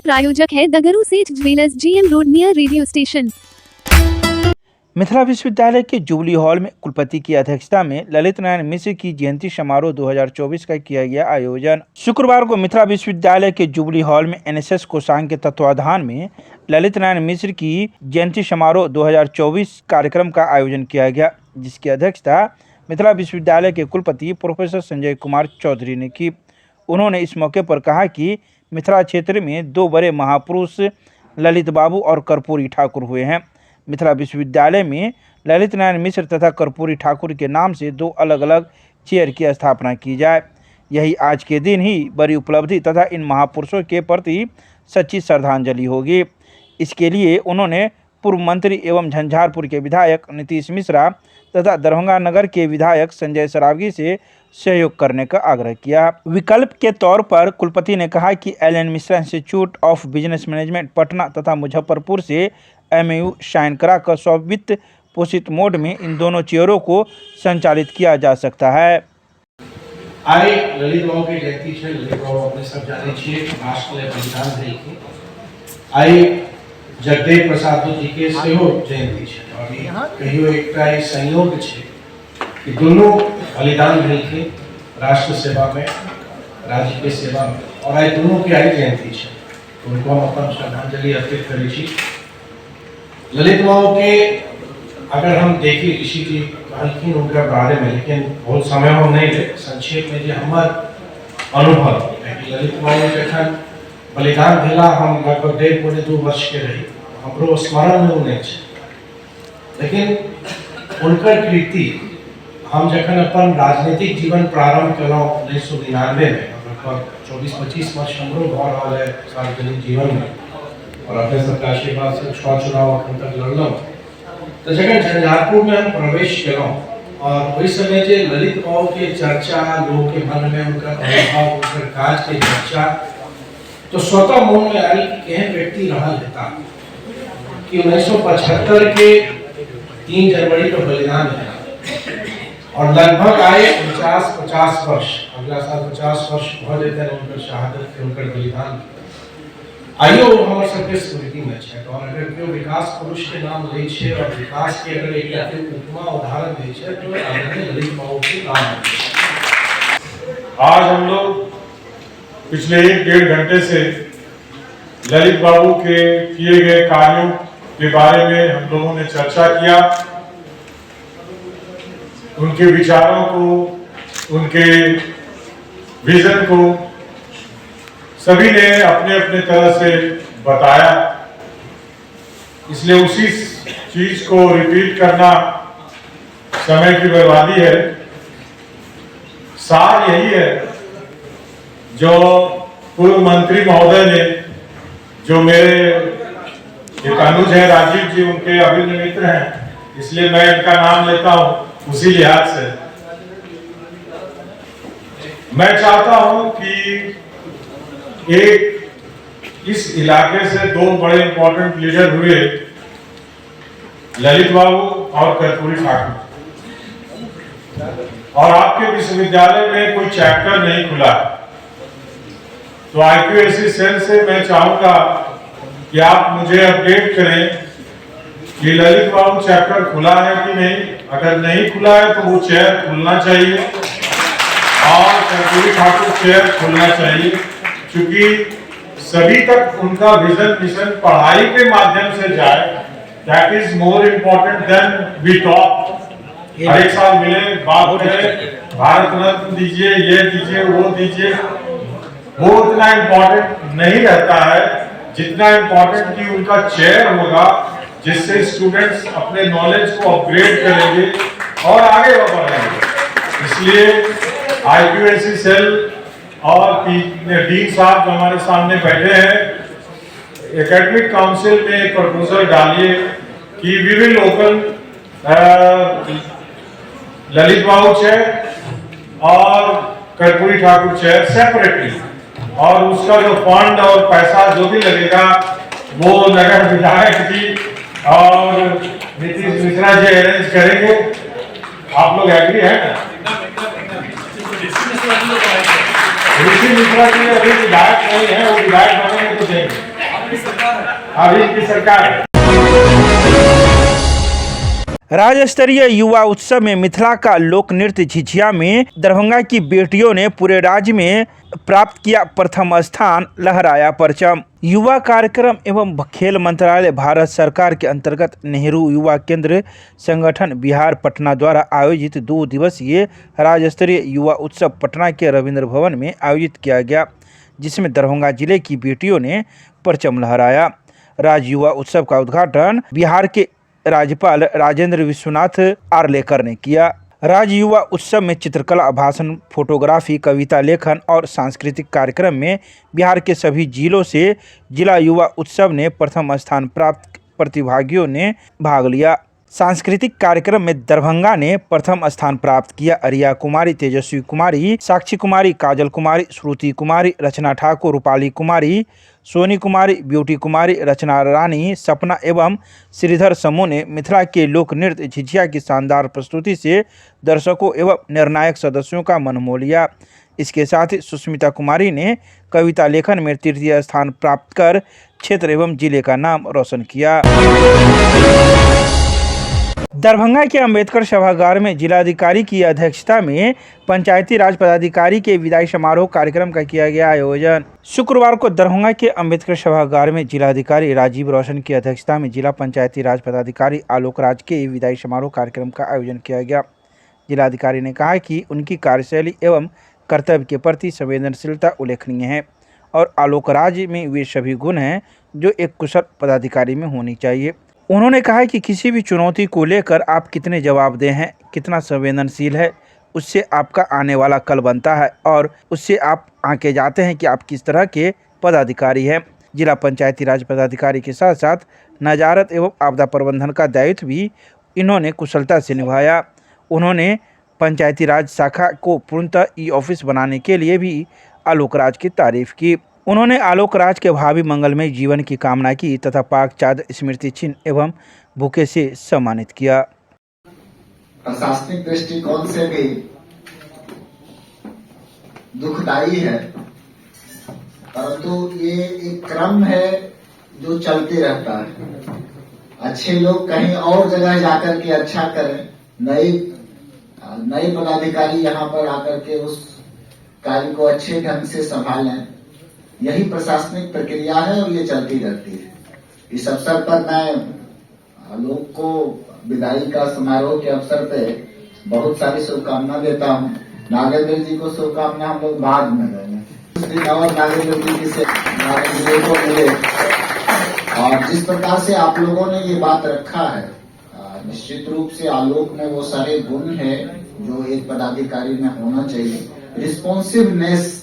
प्रायोजक है द गुरु सेठ jewellers, GM road near radio station. Mithila विश्वविद्यालय के जुबली हॉल में कुलपति की अध्यक्षता में ललित नारायण मिश्र की जयंती समारोह 2024 का किया गया आयोजन। शुक्रवार को मिथिला विश्वविद्यालय के जुबली हॉल में NSS कोषांग के तत्वाधान में ललित नारायण मिश्र की जयंती समारोह 2024 कार्यक्रम का आयोजन किया गया, जिसकी अध्यक्षता मिथिला विश्वविद्यालय के कुलपति प्रोफेसर संजय कुमार चौधरी ने की। उन्होंने इस मौके पर कहा कि मिथिला क्षेत्र में दो बड़े महापुरुष ललित बाबू और कर्पूरी ठाकुर हुए हैं। मिथिला विश्वविद्यालय में ललित नारायण मिश्र तथा कर्पूरी ठाकुर के नाम से दो अलग अलग चेयर की स्थापना की जाए। यही आज के दिन ही बड़ी उपलब्धि तथा इन महापुरुषों के प्रति सच्ची श्रद्धांजलि होगी। इसके लिए उन्होंने पूर्व मंत्री एवं झंझारपुर के विधायक नीतीश मिश्रा तथा दरभंगा नगर के विधायक संजय सरावगी से सहयोग करने का आग्रह किया। विकल्प के तौर पर कुलपति ने कहा कि LN Mishra institute of business management Patna तथा मुजफ्फरपुर से MAU साइन कराकर स्ववित्त पोषित मोड में इन दोनों चेयरों को संचालित किया जा सकता है। आए ललित बाबू की जयंती है। ललित बाबू अपने सब जाने छे राष्ट्र के बलिदान भेल के आए जगदेव प्रसाद जी के सेहो जयंती है और कहियो एकटा संयोग है कि दोनों बलिदान भेल के राष्ट्र सेवा में, राज्य के सेवा में, और आए दोनों की आई जयंती है, तो उनको हम अपन श्रद्धांजलि अर्पित करै छी। ललित बाबू के अगर हम देखी, ऋषि जी कहलखिन उनके बारे में, लेकिन बहुत समय हम नहीं ले, संक्षेप में जो हमार अनुभव है कि ललित बाबू जखन बलिदान भेला हम लगभग 1.5-2 वर्ष के रही, हमरो स्मरण में नहीं है, लेकिन उनकर कृति हम जखन अपन राजनीतिक जीवन प्रारंभ कलौ 1999 में, लगभग 24-25 वर्ष हमरो भऽ रहल है सार्वजनिक जीवन में, और अपने सबके आशीर्वाद से 6 चुनाव अखन तक लड़लौ। तो जखन झंझारपुर में हम प्रवेश कलौ और वही समय जे ललित बाबू के चर्चा लोग के मन में, उनका अनुभव, उनकर काज के चर्चा, तो स्वतः मन में आयल कि केहन व्यक्ति रहल हेता कि 1975 के 3 जनवरी को बलिदान है और लगभग आए 50 वर्ष, अगला साल 50 वर्ष भऽ जेतै उनकर शहादत के, उनकर बलिदान। आइयो हमर सबके स्मृति में है, और अगर कोई विकास पुरुष के नाम ले छे और विकास के अगर एक उपमा उदाहरण दे छे तो आदरणीय ललित बाबू के नाम है। आज हम लोग पिछले 1-1.5 घंटे से ललित बाबू के किए गए कार्यों के बारे में हम लोगों ने चर्चा किया, उनके विचारों को, उनके विजन को सभी ने अपने अपने तरह से बताया, इसलिए उसी चीज को रिपीट करना समय की बर्बादी है। सार यही है जो पूर्व मंत्री महोदय ने, जो मेरे एक अनुज है राजीव जी, उनके अभिन्न मित्र हैं, इसलिए मैं इनका नाम लेता हूं उसी लिहाज से। मैं चाहता हूं कि एक इस इलाके से 2 बड़े इंपॉर्टेंट लीडर हुए, ललित बाबू और कर्पूरी ठाकुर, और आपके विश्वविद्यालय में कोई चैप्टर नहीं खुला, तो IQAC सेल से मैं चाहूंगा कि आप मुझे अपडेट करें कि ललित बाबू चैप्टर खुला है कि नहीं। अगर नहीं खुला है तो वो चेयर खुलना चाहिए और कर्पूरी ठाकुर चेयर खुलना चाहिए, क्योंकि सभी तक उनका विजन मिशन पढ़ाई के माध्यम से जाए। That is more important than we talk. हर एक साल मिले, बात करें, भारत रत्न दीजिए, ये दीजिए, वो दीजिए, वो उतना इम्पोर्टेंट नहीं रहता है जितना इम्पोर्टेंट कि उनका चेयर होगा, जिससे स्टूडेंट्स अपने नॉलेज को अपग्रेड करेंगे और आगे बढ़ेंगे। इसलिए IQAC सेल और डीन साहब हमारे सामने बैठे हैं, एकेडमिक काउंसिल में एक प्रपोजल डालिए कि we will open Lalit Babu chair और कर्पूरी ठाकुर चेयर सेपरेटली, और उसका जो फंड और पैसा जो भी लगेगा वो नगर विधायक जी और नीतीश मिश्रा जी अरेंज करेंगे। आप लोग एग्री है ना? ऋषि मिश्रा जी अभी विधायक नहीं है, वो विधायक बनेंगे तो देंगे। अभी की सरकार है। राज्य स्तरीय युवा उत्सव में मिथिला का लोक नृत्य झिझिया में दरभंगा की बेटियों ने पूरे राज्य में प्राप्त किया प्रथम स्थान, लहराया परचम। युवा कार्यक्रम एवं खेल मंत्रालय, भारत सरकार के अंतर्गत नेहरू युवा केंद्र संगठन बिहार पटना द्वारा आयोजित 2 दिवसीय राज्य स्तरीय युवा उत्सव पटना के रविंद्र भवन में आयोजित किया गया, जिसमें दरभंगा जिले की बेटियों ने परचम लहराया। राज्य युवा उत्सव का उद्घाटन बिहार के राज्यपाल राजेंद्र विश्वनाथ आर्लेकर ने किया। राज्य युवा उत्सव में चित्रकला, भाषण, फोटोग्राफी, कविता लेखन और सांस्कृतिक कार्यक्रम में बिहार के सभी जिलों से जिला युवा उत्सव ने प्रथम स्थान प्राप्त प्रतिभागियों ने भाग लिया। सांस्कृतिक कार्यक्रम में दरभंगा ने प्रथम स्थान प्राप्त किया। अरिया कुमारी, तेजस्वी कुमारी, साक्षी कुमारी, काजल कुमारी, श्रुति कुमारी, रचना ठाकुर, रूपाली कुमारी, सोनी कुमारी, ब्यूटी कुमारी, रचना रानी, सपना एवं श्रीधर समूह ने मिथिला के लोक नृत्य झिझिया की शानदार प्रस्तुति से दर्शकों एवं निर्णायक सदस्यों का मन मोह लिया। इसके साथ ही सुष्मिता कुमारी ने कविता लेखन में तृतीय स्थान प्राप्त कर क्षेत्र एवं जिले का नाम रोशन किया। दरभंगा के अंबेडकर सभागार में जिलाधिकारी की अध्यक्षता में पंचायती राज पदाधिकारी के विदाई समारोह कार्यक्रम का किया गया आयोजन। शुक्रवार को दरभंगा के अंबेडकर सभागार में जिलाधिकारी राजीव रोशन की अध्यक्षता में जिला पंचायती राज पदाधिकारी आलोक राज के विदाई समारोह कार्यक्रम का आयोजन किया गया। जिलाधिकारी ने कहा कि उनकी कार्यशैली एवं कर्तव्य के प्रति संवेदनशीलता उल्लेखनीय है और आलोक राज में वे सभी गुण हैं जो एक कुशल पदाधिकारी में होनी चाहिए। उन्होंने कहा कि किसी भी चुनौती को लेकर आप कितने जवाबदेह हैं, कितना संवेदनशील है, उससे आपका आने वाला कल बनता है और उससे आप आके जाते हैं कि आप किस तरह के पदाधिकारी हैं। जिला पंचायती राज पदाधिकारी के साथ साथ नजारत एवं आपदा प्रबंधन का दायित्व भी इन्होंने कुशलता से निभाया। उन्होंने पंचायती राज शाखा को पूर्णतः ई-ऑफिस बनाने के लिए भी आलोक राज की तारीफ की। उन्होंने आलोक राज के भावी मंगलमय जीवन की कामना की तथा पाक चादर स्मृति चिन्ह एवं बुके से सम्मानित किया। प्रशासनिक दृष्टिकोण से भी दुखदायी है, परंतु ये एक क्रम है जो चलते रहता है। अच्छे लोग कहीं और जगह जाकर के अच्छा करें, नए पदाधिकारी यहाँ पर आकर के उस कार्य को अच्छे ढंग से संभालें, यही प्रशासनिक प्रक्रिया है और ये चलती रहती है। इस अवसर पर मैं लोग को विदाई का समारोह के अवसर पे बहुत सारी शुभकामना देता हूँ। नागेंद्र जी को शुभकामना हम लोग बाद में देंगे, उस दिन और नागेंद्र जी से नागेंद्र को मिले। और जिस प्रकार से आप लोगों ने ये बात रखा है, निश्चित रूप से आलोक में वो सारे गुण है जो एक पदाधिकारी में होना चाहिए। रिस्पॉन्सिवनेस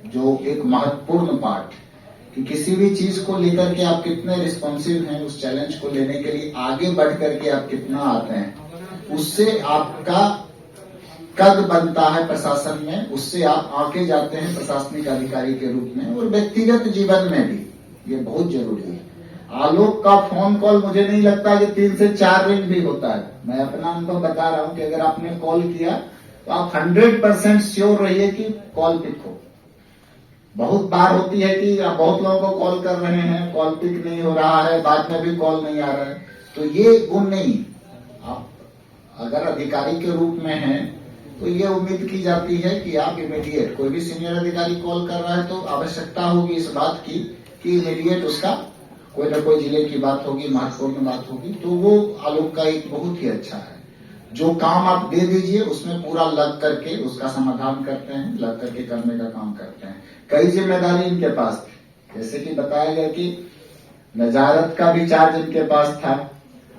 जो एक महत्वपूर्ण पार्ट, कि किसी भी चीज को लेकर के आप कितने रिस्पॉन्सिव हैं, उस चैलेंज को लेने के लिए आगे बढ़ करके आप कितना आते हैं, उससे आपका कद बनता है प्रशासन में, उससे आप आगे जाते हैं प्रशासनिक अधिकारी के रूप में और व्यक्तिगत जीवन में भी ये बहुत जरूरी है। आलोक का फोन कॉल मुझे नहीं लगता कि 3 से 4 रिंग भी होता है। मैं अपना अनुभव बता रहा हूं कि अगर आपने कॉल किया तो आप 100% श्योर रहिए कि कॉल पिक हो। बहुत बार होती है कि आप बहुत लोगों को कॉल कर रहे हैं, कॉल पिक नहीं हो रहा है, बाद में भी कॉल नहीं आ रहा है, तो ये गुण नहीं। आप अगर अधिकारी के रूप में हैं तो ये उम्मीद की जाती है कि आप इमीडिएट, कोई भी सीनियर अधिकारी कॉल कर रहा है तो आवश्यकता होगी इस बात की कि इमीडिएट उसका कोई न कोई जिले की बात होगी, महत्वपूर्ण बात होगी, तो वो आलोक का एक बहुत ही अच्छा है। जो काम आप दे दीजिए उसमें पूरा लग करके उसका समाधान करते हैं, लग करके करने का काम करते हैं। कई जिम्मेदारी इनके पास थी, जैसे कि बताया गया कि नजारत का भी चार्ज इनके पास था,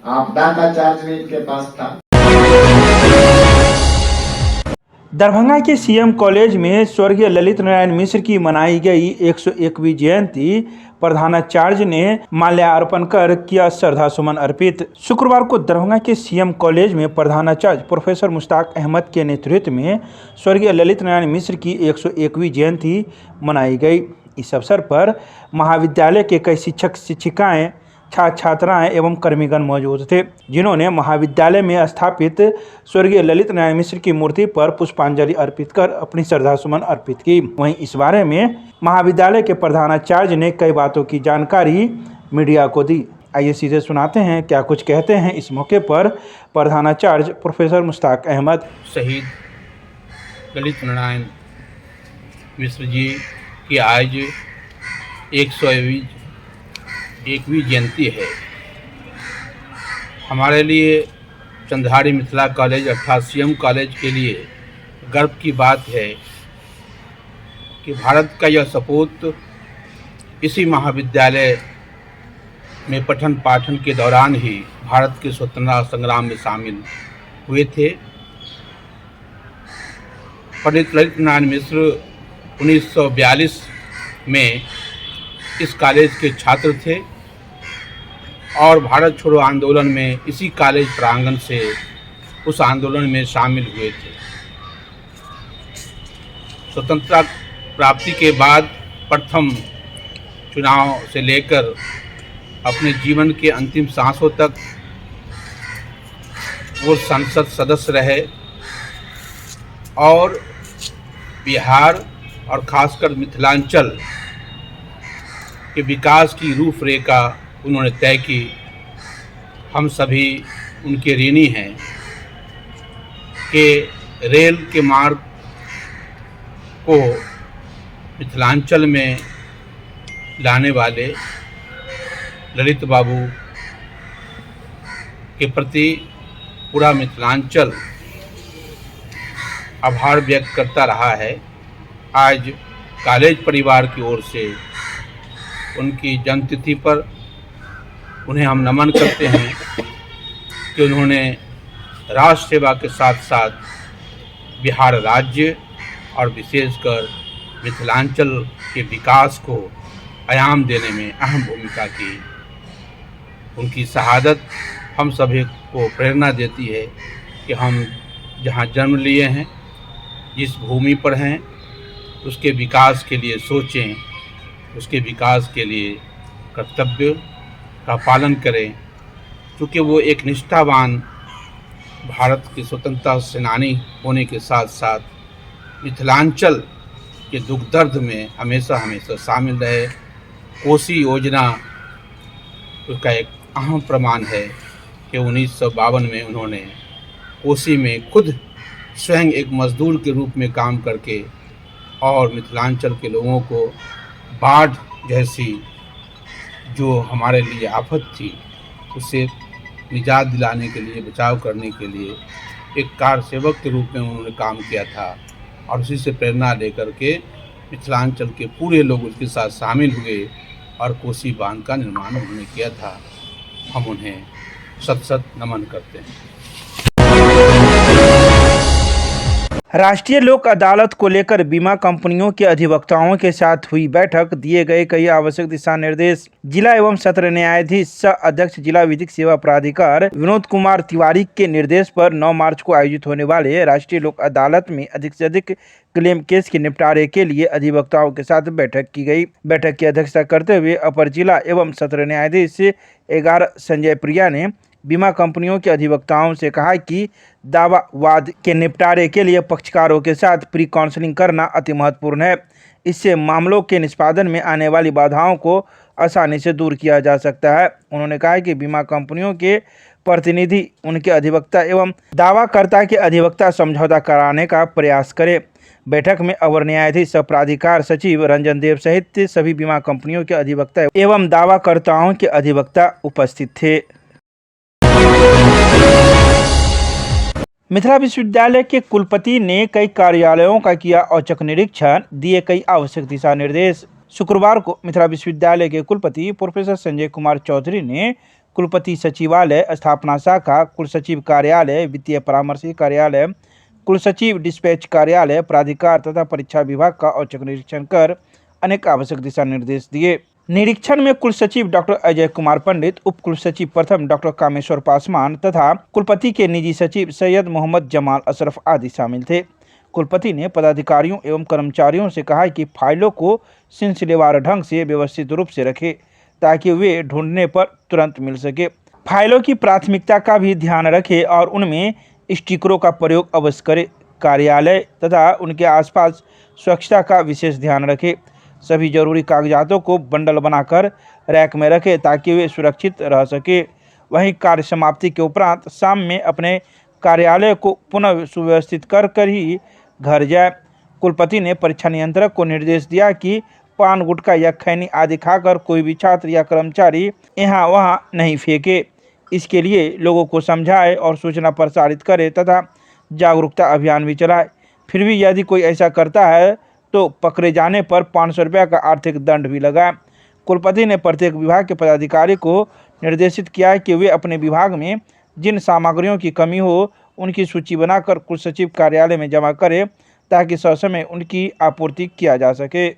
आपदा का चार्ज भी इनके पास था। दरभंगा के सीएम कॉलेज में स्वर्गीय ललित नारायण मिश्र की मनाई गई 101वीं जयंती, प्रधानाचार्य ने माल्यार्पण कर किया श्रद्धा सुमन अर्पित। शुक्रवार को दरभंगा के सीएम कॉलेज में प्रधानाचार्य प्रोफेसर मुश्ताक अहमद के नेतृत्व में स्वर्गीय ललित नारायण मिश्र की 101वीं जयंती मनाई गई। इस अवसर पर महाविद्यालय के कई शिक्षक शिक्षिकाएं, छात्राएं एवं कर्मीगण मौजूद थे, जिन्होंने महाविद्यालय में स्थापित स्वर्गीय ललित नारायण मिश्र की मूर्ति पर पुष्पांजलि अर्पित कर अपनी श्रद्धासुमन अर्पित की। वहीं इस बारे में महाविद्यालय के प्रधानाचार्य ने कई बातों की जानकारी मीडिया को दी। आइए सीधे सुनाते हैं क्या कुछ कहते हैं इस मौके पर प्रधानाचार्य प्रोफेसर मुश्ताक अहमद। शहीद ललित नारायण मिश्र जी की आज 101वीं जयंती है। हमारे लिए चंद्रहारी मिथिला कॉलेज अर्थात सीएम कॉलेज के लिए गर्व की बात है कि भारत का यह सपूत इसी महाविद्यालय में पठन पाठन के दौरान ही भारत के स्वतंत्रता संग्राम में शामिल हुए थे। पंडित ललित नारायण मिश्र 1942 में इस कॉलेज के छात्र थे और भारत छोड़ो आंदोलन में इसी कॉलेज प्रांगण से उस आंदोलन में शामिल हुए थे। स्वतंत्रता प्राप्ति के बाद प्रथम चुनाव से लेकर अपने जीवन के अंतिम सांसों तक वो संसद सदस्य रहे और बिहार और खासकर मिथिलांचल के विकास की रूपरेखा उन्होंने तय की। हम सभी उनके ऋणी हैं कि रेल के मार्ग को मिथिलांचल में लाने वाले ललित बाबू के प्रति पूरा मिथिलांचल आभार व्यक्त करता रहा है। आज कॉलेज परिवार की ओर से उनकी जन्मतिथि पर उन्हें हम नमन करते हैं कि उन्होंने राष्ट्र सेवा के साथ साथ बिहार राज्य और विशेषकर मिथिलांचल के विकास को आयाम देने में अहम भूमिका की। उनकी शहादत हम सभी को प्रेरणा देती है कि हम जहाँ जन्म लिए हैं, जिस भूमि पर हैं, उसके विकास के लिए सोचें, उसके विकास के लिए कर्तव्य का पालन करें, क्योंकि वो एक निष्ठावान भारत के स्वतंत्रता सेनानी होने के साथ साथ मिथिलांचल के दुख दर्द में हमेशा हमेशा शामिल रहे। कोसी योजना उसका एक अहम प्रमाण है कि 1952 में उन्होंने कोसी में खुद स्वयं एक मजदूर के रूप में काम करके और मिथिलांचल के लोगों को बाढ़ जैसी जो हमारे लिए आफत थी उससे निजात दिलाने के लिए, बचाव करने के लिए एक कार सेवक के रूप में उन्होंने काम किया था और उसी से प्रेरणा लेकर के मिथिलांचल के पूरे लोग उसके साथ शामिल हुए और कोसी बांध का निर्माण उन्होंने किया था। हम उन्हें सत सत नमन करते हैं। राष्ट्रीय लोक अदालत को लेकर बीमा कंपनियों के अधिवक्ताओं के साथ हुई बैठक, दिए गए कई आवश्यक दिशा निर्देश। जिला एवं सत्र न्यायाधीश सह अध्यक्ष जिला विधिक सेवा प्राधिकार विनोद कुमार तिवारी के निर्देश पर 9 मार्च को आयोजित होने वाले राष्ट्रीय लोक अदालत में अधिक से अधिक क्लेम केस के निपटारे के लिए अधिवक्ताओं के साथ बैठक की गई। बैठक की अध्यक्षता करते हुए अपर जिला एवं सत्र न्यायाधीश 11 संजय प्रिया ने बीमा कंपनियों के अधिवक्ताओं से कहा कि दावा वाद के निपटारे के लिए पक्षकारों के साथ प्री काउंसलिंग करना अति महत्वपूर्ण है। इससे मामलों के निष्पादन में आने वाली बाधाओं को आसानी से दूर किया जा सकता है। उन्होंने कहा कि बीमा कंपनियों के प्रतिनिधि उनके अधिवक्ता एवं दावाकर्ता के अधिवक्ता समझौता कराने का प्रयास करें। बैठक में अवर न्यायाधीश सह प्राधिकार सचिव रंजन देव सहित सभी बीमा कंपनियों के अधिवक्ता एवं दावाकर्ताओं के अधिवक्ता उपस्थित थे। मिथिला विश्वविद्यालय के कुलपति ने कई कार्यालयों का किया औचक निरीक्षण, दिए कई आवश्यक दिशा निर्देश। शुक्रवार को मिथिला विश्वविद्यालय के कुलपति प्रोफेसर संजय कुमार चौधरी ने कुलपति सचिवालय, स्थापना शाखा, कुलसचिव कार्यालय, वित्तीय परामर्शी कार्यालय, कुलसचिव डिस्पैच कार्यालय, प्राधिकार तथा परीक्षा विभाग का औचक निरीक्षण कर अनेक आवश्यक दिशा निर्देश दिए। निरीक्षण में कुलसचिव डॉक्टर अजय कुमार पंडित, उप कुलसचिव प्रथम डॉक्टर कामेश्वर पासवान तथा कुलपति के निजी सचिव सैयद मोहम्मद जमाल अशरफ आदि शामिल थे। कुलपति ने पदाधिकारियों एवं कर्मचारियों से कहा कि फाइलों को सिलसिलेवार ढंग से व्यवस्थित रूप से रखें ताकि वे ढूंढने पर तुरंत मिल सके। फाइलों की प्राथमिकता का भी ध्यान रखें और उनमें स्टिकरों का प्रयोग अवश्य करें। कार्यालय तथा उनके आसपास स्वच्छता का विशेष ध्यान रखें। सभी जरूरी कागजातों को बंडल बनाकर रैक में रखें ताकि वे सुरक्षित रह सके। वहीं कार्य समाप्ति के उपरांत शाम में अपने कार्यालय को पुनः सुव्यवस्थित कर ही घर जाए। कुलपति ने परीक्षा नियंत्रक को निर्देश दिया कि पान गुटखा या खैनी आदि खाकर कोई भी छात्र या कर्मचारी यहाँ वहाँ नहीं फेंके। इसके लिए लोगों को समझाए और सूचना प्रसारित करे तथा जागरूकता अभियान भी चलाए। फिर भी यदि कोई ऐसा करता है तो पकड़े जाने पर 500 रुपये का आर्थिक दंड भी लगाए। कुलपति ने प्रत्येक विभाग के पदाधिकारी को निर्देशित किया कि वे अपने विभाग में जिन सामग्रियों की कमी हो उनकी सूची बनाकर कुल सचिव कार्यालय में जमा करें ताकि ससमय उनकी आपूर्ति किया जा सके।